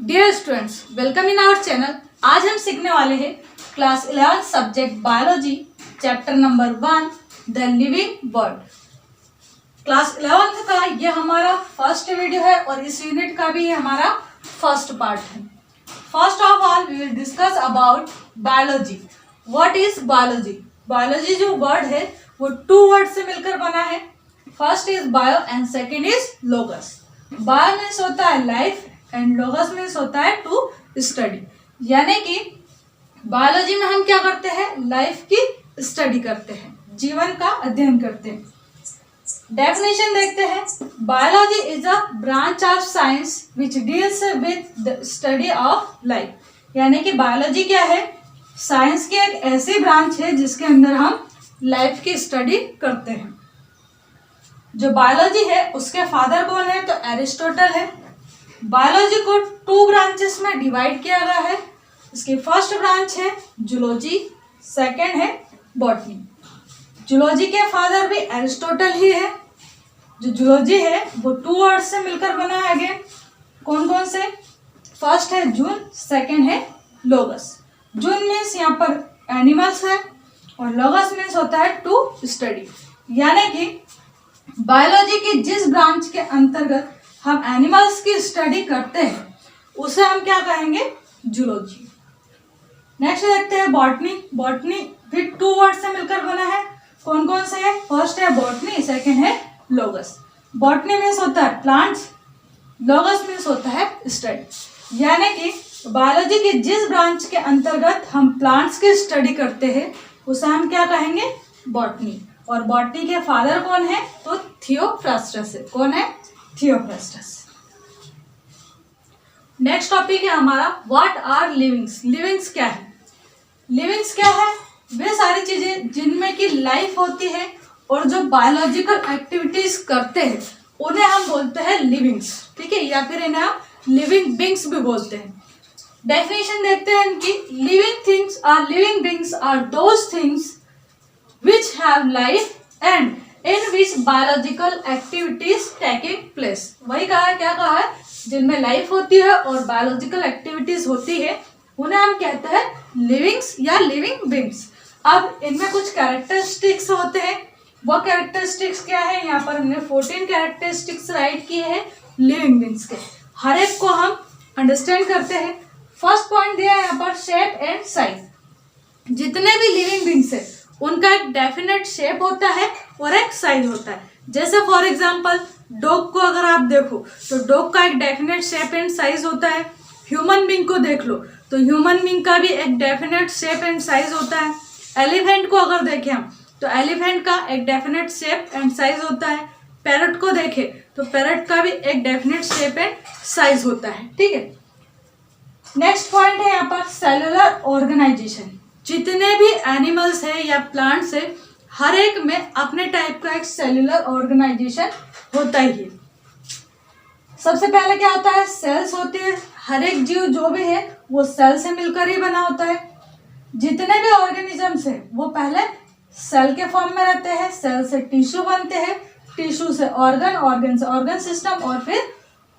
Dear students, welcome in our channel. आज हम सीखने वाले हैं class 11 subject biology, chapter number 1 the living world. Class 11 का ये हमारा फर्स्ट वीडियो है और इस यूनिट का भी हमारा फर्स्ट पार्ट है। First of all we will discuss about biology. What is biology? Biology जो वर्ड है वो 2 वर्ड से मिलकर बना है। First is bio and second is logos. Bio means होता है लाइफ एंड लोगस मीन्स होता है टू स्टडी। यानी कि बायोलॉजी में हम क्या करते हैं? लाइफ की स्टडी करते हैं, जीवन का अध्ययन करते हैं। डेफिनेशन देखते हैं। Biology is a branch of science which deals with the study of life. यानी कि बायोलॉजी क्या है? साइंस की एक ऐसी ब्रांच है जिसके अंदर हम लाइफ की स्टडी करते हैं। जो बायोलॉजी है उसके फादर कौन है? तो एरिस्टोटल है। बायोलॉजी को 2 ब्रांचेस में डिवाइड किया गया है। इसकी फर्स्ट ब्रांच है जूलॉजी, सेकंड है बॉटनी। जूलॉजी के फादर भी एरिस्टोटल ही है। जो जूलॉजी है वो 2 वर्ड से मिलकर बना है। अगेन कौन कौन से? फर्स्ट है जून, सेकंड है लोगस। जून मीन्स यहाँ पर एनिमल्स है और लोगस मीन्स होता है टू स्टडी। यानी कि बायोलॉजी की जिस ब्रांच के अंतर्गत हम एनिमल्स की स्टडी करते हैं उसे हम क्या कहेंगे? जूलॉजी। नेक्स्ट देखते हैं बॉटनी। बॉटनी भी 2 वर्ड से मिलकर बना है। कौन कौन से है? फर्स्ट है बॉटनी, सेकंड है लोगस। बॉटनी मीन्स होता है प्लांट्स, लोगस मीन्स होता है स्टडी। यानी कि बायोलॉजी की जिस ब्रांच के अंतर्गत हम प्लांट्स की स्टडी करते हैं उसे हम क्या कहेंगे? बॉटनी। और बॉटनी के फादर कौन है? तो थियोफ्रास्टस है। कौन है? थियोफ्रास्टस। नेक्स्ट टॉपिक है हमारा व्हाट आर लिविंग्स। लिविंग्स क्या है? लिविंग्स क्या है? वे सारी चीजें जिनमें की लाइफ होती है और जो बायोलॉजिकल एक्टिविटीज करते हैं उन्हें हम बोलते हैं लिविंग्स। ठीक है, या फिर इन्हें हम लिविंग बींग्स भी बोलते हैं। डेफिनेशन देखते हैं इनकी। Living things are living beings are those things which have life and in which biological activities taking place। वही कहा है, क्या कहा है? जिनमें लाइफ होती है और बायोलॉजिकल एक्टिविटीज होती है उन्हें हम कहते हैं लिविंग्स या लिविंग बींग्स। अब इनमें कुछ कैरेक्टरिस्टिक्स होते हैं। वो कैरेक्टरिस्टिक्स क्या है? यहाँ पर हमने 14 कैरेक्टरिस्टिक्स राइट किए हैं लिविंग बींग्स के। हर एक को हम अंडरस्टैंड करते हैं। फर्स्ट पॉइंट दिया है यहाँ पर शेप एंड साइज। जितने भी लिविंग बींग्स है उनका एक डेफिनेट शेप होता है और एक साइज होता है। जैसे फॉर एग्जांपल डॉग को अगर आप देखो तो डॉग का एक डेफिनेट शेप एंड साइज होता है। ह्यूमन बींग को देख लो तो ह्यूमन बींग का भी एक डेफिनेट शेप एंड साइज होता है। एलिफेंट को अगर देखें हम तो एलिफेंट का एक डेफिनेट शेप एंड साइज होता है। पैरट को देखें तो पैरट का भी एक डेफिनेट शेप एंड साइज होता है। ठीक है, नेक्स्ट पॉइंट है यहाँ पर सेलुलर ऑर्गेनाइजेशन। जितने भी एनिमल्स है या प्लांट्स है हर एक में अपने टाइप का एक सेलुलर ऑर्गेनाइजेशन होता ही है। सबसे पहले क्या होता है? सेल्स होती है। हर एक जीव जो भी है वो सेल से मिलकर ही बना होता है। जितने भी ऑर्गेनिजम्स है वो पहले सेल के फॉर्म में रहते हैं। सेल से टिश्यू बनते हैं, टिश्यू से ऑर्गन, ऑर्गन से ऑर्गन सिस्टम और फिर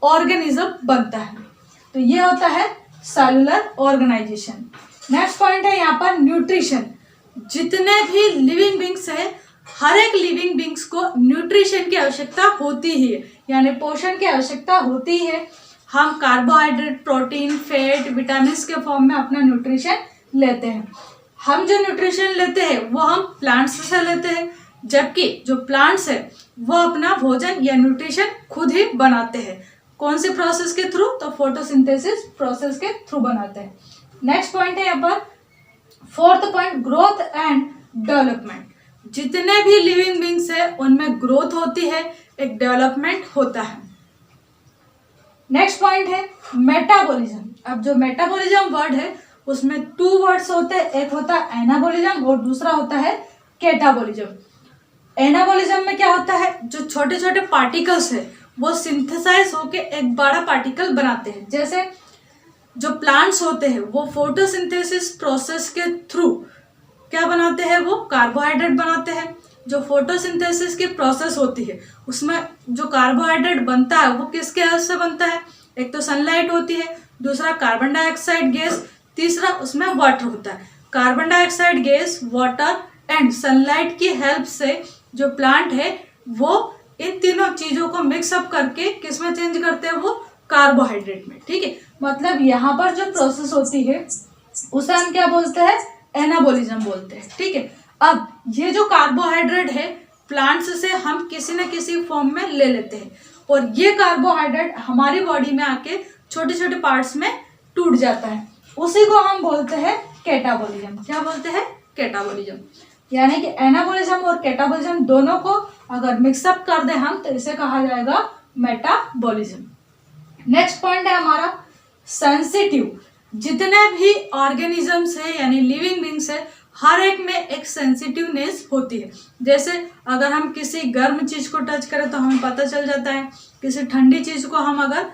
ऑर्गेनिज्म बनता है। तो ये होता है सेलुलर ऑर्गेनाइजेशन। नेक्स्ट पॉइंट है यहाँ पर न्यूट्रिशन। जितने भी लिविंग बींग्स है हर एक लिविंग बींग्स को न्यूट्रिशन की आवश्यकता होती ही है, यानी पोषण की आवश्यकता होती है। हम कार्बोहाइड्रेट, प्रोटीन, फैट, विटामिन के फॉर्म में अपना न्यूट्रिशन लेते हैं। हम जो न्यूट्रिशन लेते हैं वो हम प्लांट्स से लेते हैं, जबकि जो प्लांट्स है वो अपना भोजन या न्यूट्रिशन खुद ही बनाते हैं। कौन से प्रोसेस के थ्रू? तो फोटोसिंथेसिस प्रोसेस के थ्रू बनाते हैं। नेक्स्ट पॉइंट है यहाँ पर fourth point growth and development. जितने भी लिविंग बींग्स है उनमें ग्रोथ होती है, एक डेवलपमेंट होता है। नेक्स्ट पॉइंट है मेटाबॉलिज्म। अब जो मेटाबॉलिज्म वर्ड है उसमें 2 वर्ड्स होते हैं। एक होता है एनाबॉलिज्म और दूसरा होता है कैटाबॉलिज्म। एनाबॉलिज्म में क्या होता है? जो छोटे छोटे पार्टिकल्स है वो सिंथेसाइज होके एक बड़ा पार्टिकल बनाते हैं। जैसे जो प्लांट्स होते हैं वो फोटोसिंथेसिस प्रोसेस के थ्रू क्या बनाते हैं? वो कार्बोहाइड्रेट बनाते हैं। जो फोटोसिंथेसिस की प्रोसेस होती है उसमें जो कार्बोहाइड्रेट बनता है वो किसके हेल्प से बनता है? एक तो सनलाइट होती है, दूसरा कार्बन डाइऑक्साइड गैस, तीसरा उसमें वाटर होता है। Carbon dioxide gas, water and sunlight की हेल्प से जो प्लांट है वो इन तीनों चीजों को मिक्सअप करके किस में चेंज करते हैं, वो कार्बोहाइड्रेट में। ठीक है, मतलब यहाँ पर जो प्रोसेस होती है उसे हम क्या बोलते हैं, एनाबॉलिज्म बोलते हैं। ठीक है, अब ये जो कार्बोहाइड्रेट है प्लांट्स से हम किसी न किसी फॉर्म में ले लेते हैं और ये कार्बोहाइड्रेट हमारी बॉडी में आके छोटे छोटे पार्ट्स में टूट जाता है, उसी को हम बोलते हैं कैटाबॉलिज्म। क्या बोलते हैं, कैटाबॉलिज्म। यानी कि एनाबॉलिज्म और कैटाबॉलिज्म दोनों को अगर मिक्सअप कर दे हम तो इसे कहा जाएगा मेटाबॉलिज्म। नेक्स्ट पॉइंट है हमारा सेंसिटिव। जितने भी ऑर्गेनिजम्स है यानी लिविंग बींग्स है, हर एक में एक सेंसिटिवनेस होती है। जैसे अगर हम किसी गर्म चीज को टच करें तो हमें पता चल जाता है, किसी ठंडी चीज को हम अगर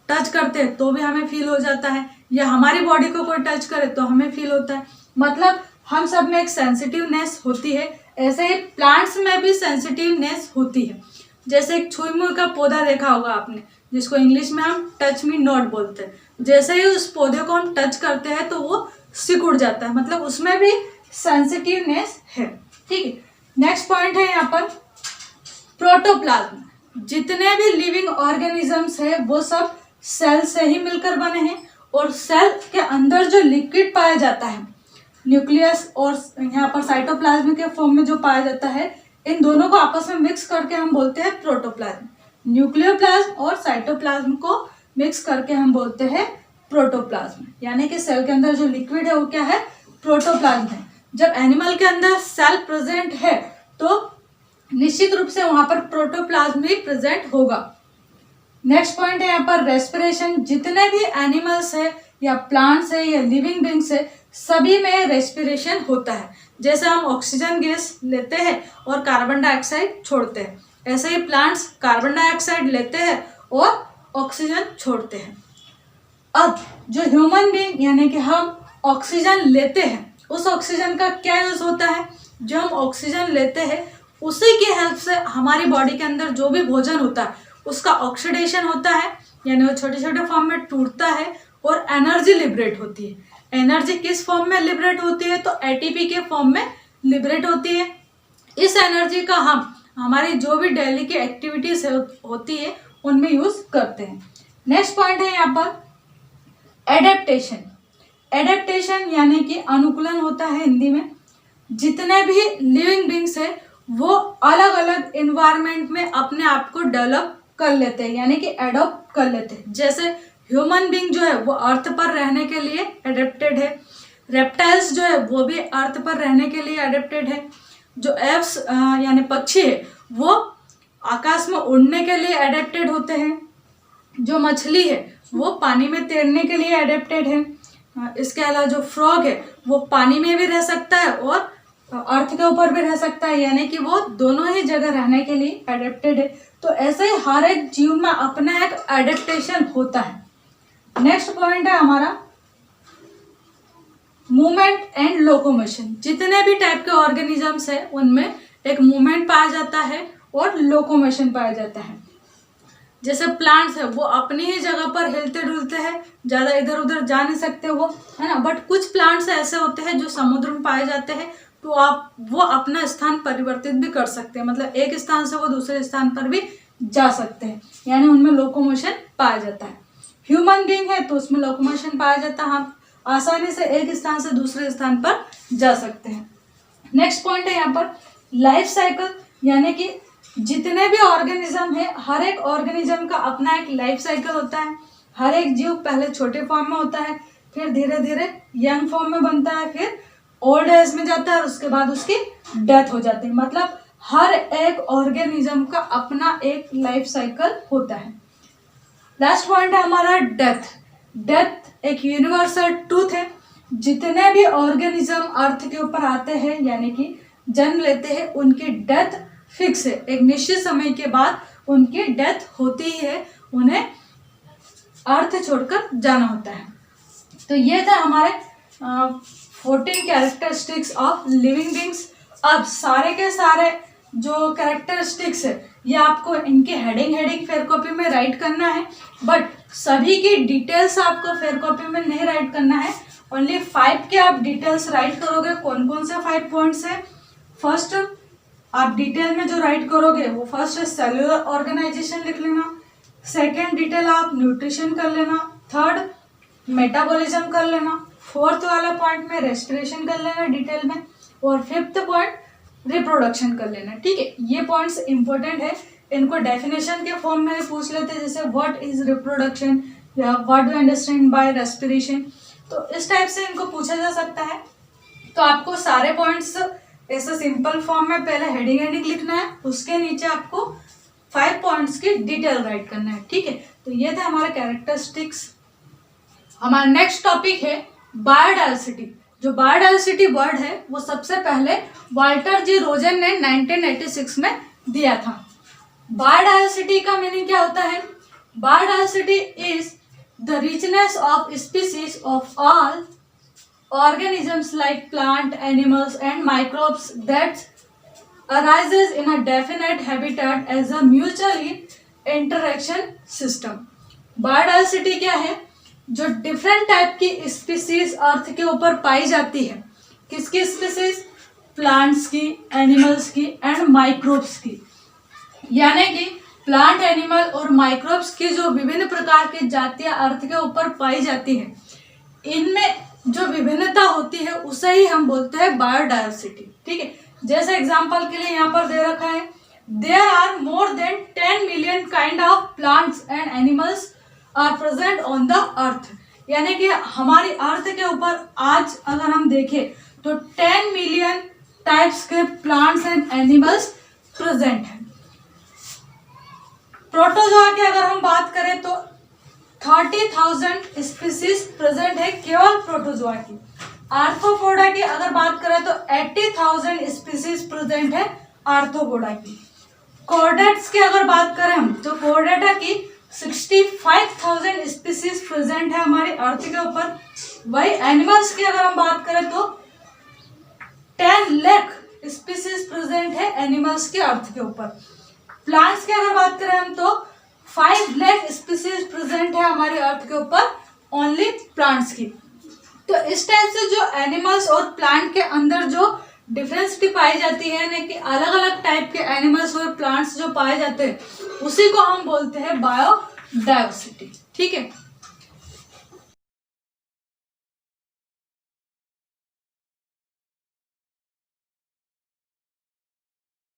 टच करते हैं तो भी हमें फील हो जाता है, या हमारी बॉडी को कोई टच करे तो हमें फील होता है। मतलब हम सब में एक सेंसिटिवनेस होती है। ऐसे ही प्लांट्स में भी सेंसिटिवनेस होती है। जैसे एक छुई मुई का पौधा देखा होगा आपने, जिसको इंग्लिश में हम टच मी नॉट बोलते हैं। जैसे ही उस पौधे को हम टच करते हैं तो वो सिकुड़ जाता है, मतलब उसमें भी सेंसिटिवनेस है। ठीक है, नेक्स्ट पॉइंट है यहाँ पर प्रोटोप्लाज्म। जितने भी लिविंग ऑर्गेनिजम्स है वो सब सेल से ही मिलकर बने हैं और सेल के अंदर जो लिक्विड पाया जाता है, न्यूक्लियस और यहाँ पर साइटोप्लाज्म के फॉर्म में जो पाया जाता है, इन दोनों को आपस में मिक्स करके हम बोलते हैं प्रोटोप्लाज्म। न्यूक्लियोप्लाज्म और साइटोप्लाज्म को मिक्स करके हम बोलते हैं प्रोटोप्लाज्म। यानी कि सेल के अंदर जो लिक्विड है वो क्या है, प्रोटोप्लाज्म है। जब एनिमल के अंदर सेल प्रेजेंट है तो निश्चित रूप से वहां पर प्रोटोप्लाज्म भी प्रेजेंट होगा। नेक्स्ट पॉइंट है यहाँ पर रेस्पिरेशन। जितने भी एनिमल्स है या प्लांट्स है या लिविंग बींग्स है, सभी में रेस्पिरेशन होता है। जैसे हम ऑक्सीजन गैस लेते हैं और कार्बन डाइऑक्साइड छोड़ते हैं, ऐसे ही प्लांट्स कार्बन डाइऑक्साइड लेते हैं और ऑक्सीजन छोड़ते हैं। अब जो ह्यूमन बीइंग यानी कि हम ऑक्सीजन लेते हैं, उस ऑक्सीजन का क्या यूज होता है, जो हम ऑक्सीजन लेते हैं उसी की हेल्प से हमारी बॉडी के अंदर जो भी भोजन होता है उसका ऑक्सीडेशन होता है, यानी वो छोटे छोटे फॉर्म में टूटता है और एनर्जी लिबरेट होती है। एनर्जी किस फॉर्म में लिबरेट होती है, तो एटीपी के फॉर्म में लिबरेट होती है। इस एनर्जी का हम हमारी जो भी डेली की एक्टिविटीज होती है उनमें यूज करते हैं। नेक्स्ट पॉइंट है यहाँ पर एडेप्टेशन। एडेप्टेशन यानी कि अनुकूलन होता है हिंदी में। जितने भी लिविंग बींग्स है वो अलग अलग इन्वायरमेंट में अपने आप को डेवलप कर लेते हैं, यानी कि एडॉप्ट कर लेते हैं। जैसे ह्यूमन बींग जो है वो अर्थ पर रहने के लिए एडेप्टेड है। रेप्टाइल्स जो है वो भी अर्थ पर रहने के लिए एडेप्टेड है। जो एप्स यानी पक्षी है वो आकाश में उड़ने के लिए एडेप्टेड होते हैं। जो मछली है वो पानी में तैरने के लिए एडेप्टेड है। इसके अलावा जो फ्रॉग है वो पानी में भी रह सकता है और अर्थ के ऊपर भी रह सकता है, यानी कि वो दोनों ही जगह रहने के लिए एडेप्टेड है। तो ऐसे ही हर एक जीव में अपना एक एडेप्टेशन होता है। नेक्स्ट पॉइंट है हमारा मूवमेंट एंड लोकोमोशन। जितने भी टाइप के ऑर्गेनिजम्स है उनमें एक मूवमेंट पाया जाता है और लोकोमोशन पाया जाता है। जैसे प्लांट्स है वो अपनी ही जगह पर हिलते डुलते हैं, ज़्यादा इधर उधर जा नहीं सकते वो, है ना। बट कुछ प्लांट्स ऐसे होते हैं जो समुद्र में पाए जाते हैं, तो आप वो अपना स्थान परिवर्तित भी कर सकते हैं, मतलब एक स्थान से वो दूसरे स्थान पर भी जा सकते हैं, यानी उनमें लोकोमोशन पाया जाता है। ह्यूमन बीइंग है तो उसमें लोकोमोशन पाया जाता है, हम आसानी से एक स्थान से दूसरे स्थान पर जा सकते हैं। नेक्स्ट पॉइंट है यहाँ पर लाइफ साइकिल, यानी कि जितने भी ऑर्गेनिज्म है हर एक ऑर्गेनिज्म का अपना एक लाइफ साइकिल होता है। हर एक जीव पहले छोटे फॉर्म में होता है, फिर धीरे धीरे यंग फॉर्म में बनता है, फिर ओल्ड एज में जाता है और उसके बाद उसकी डेथ हो जाती है। मतलब हर एक ऑर्गेनिज्म का अपना एक लाइफ साइकिल होता है। लास्ट पॉइंट है हमारा डेथ। डेथ एक यूनिवर्सल ट्रूथ है। जितने भी ऑर्गेनिज्म अर्थ के ऊपर आते हैं यानी कि जन्म लेते हैं, उनकी डेथ फिक्स है। एक निश्चित समय के बाद उनकी डेथ होती ही है, उन्हें अर्थ छोड़कर जाना होता है। तो ये था हमारे 14 कैरेक्टरिस्टिक्स ऑफ लिविंग बींग्स। अब सारे के सारे जो कैरेक्टरिस्टिक्स है ये आपको इनके हेडिंग फेयर कॉपी में राइट करना है, बट सभी की डिटेल्स आपको फेयर कॉपी में नहीं राइट करना है, ओनली 5 के आप डिटेल्स राइट करोगे। कौन कौन से 5 पॉइंट्स है? फर्स्ट, आप डिटेल में जो राइट करोगे वो फर्स्ट सेल्यूलर ऑर्गेनाइजेशन लिख लेना, सेकेंड डिटेल आप न्यूट्रिशन कर लेना, थर्ड मेटाबॉलिज्म कर लेना, फोर्थ वाला पॉइंट में रेस्पिरेशन कर लेना डिटेल में, और फिफ्थ पॉइंट रिप्रोडक्शन कर लेना। ठीक है, ये पॉइंट्स इंपॉर्टेंट है, इनको डेफिनेशन के फॉर्म में पूछ लेते हैं, जैसे व्हाट इज रिप्रोडक्शन या what do understand by respiration, तो इस टाइप से इनको पूछा जा सकता है। तो आपको सारे पॉइंट्स ऐसे सिंपल फॉर्म में पहले हेडिंग लिखना है, उसके नीचे आपको 5 पॉइंट्स की डिटेल राइट करना है। ठीक है, तो ये थे हमारे कैरेक्टरिस्टिक्स। हमारा नेक्स्ट टॉपिक है बायोडायवर्सिटी। जो बायोडायवर्सिटी वर्ड है वो सबसे पहले वाल्टर जी रोजन ने 1986 में दिया था। बायोडायवर्सिटी का मीनिंग क्या होता है? Biodiversity is the richness of species of all organisms like plant, animals and microbes that arises in a definite habitat as a mutually interaction system। Biodiversity क्या है? जो डिफरेंट टाइप की स्पीसीज अर्थ के ऊपर पाई जाती है। किसकी स्पीसीज? प्लांट्स की, एनिमल्स की एंड माइक्रोब्स की। यानी कि प्लांट, एनिमल और माइक्रोब्स की जो विभिन्न प्रकार की जातियां अर्थ के ऊपर पाई जाती है, इनमें जो विभिन्नता होती है उसे ही हम बोलते हैं बायोडायवर्सिटी। ठीक है, जैसे एग्जांपल के लिए यहाँ पर दे रखा है, there are more than 10 million kind of plants and animals are present on the earth. यानी कि हमारी अर्थ के ऊपर आज अगर हम देखें तो 10 मिलियन टाइप्स के प्लांट्स एंड एनिमल्स प्रेजेंट हैं। प्रोटोजोआ की अगर हम बात करें तो 30,000 स्पीसीज प्रेजेंट है केवल प्रोटोजोआ की। आर्थ्रोपोडा की अगर बात करें तो 80,000 स्पीसीज प्रेजेंट है आर्थ्रोपोडा की। कॉर्डेट्स की अगर बात करें हम तो कॉर्डेटा की 65,000 स्पीसीज प्रेजेंट है हमारी अर्थ के ऊपर। वही एनिमल्स की अगर हम बात करें तो 10 लाख स्पीसीज प्रेजेंट है एनिमल्स के अर्थ के ऊपर। प्लांट्स की अगर बात करें हम तो 5 लाख स्पीसीज प्रेजेंट है हमारी अर्थ के ऊपर ओनली प्लांट्स की। तो इस टाइप से जो एनिमल्स और प्लांट के अंदर जो डिफरेंसिटी पाई जाती है, यानी कि अलग अलग टाइप के एनिमल्स और प्लांट्स जो पाए जाते हैं, उसी को हम बोलते हैं बायोडायवर्सिटी। ठीक है।